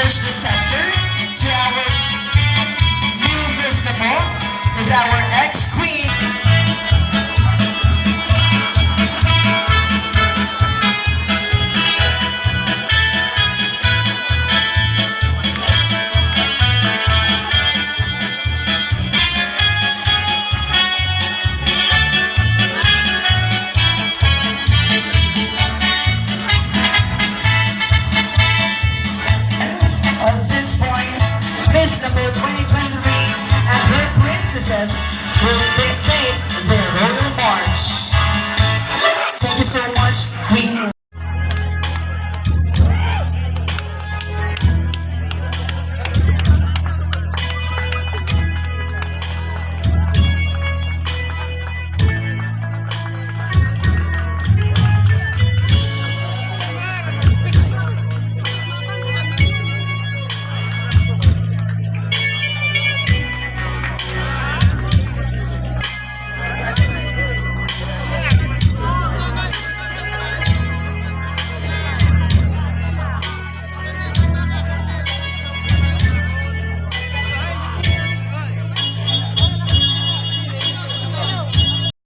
relinquish the scepter to our new Miss na po, is our ex-queen. Miss number 2023 and her princesses will dictate their royal march. Thank you so much.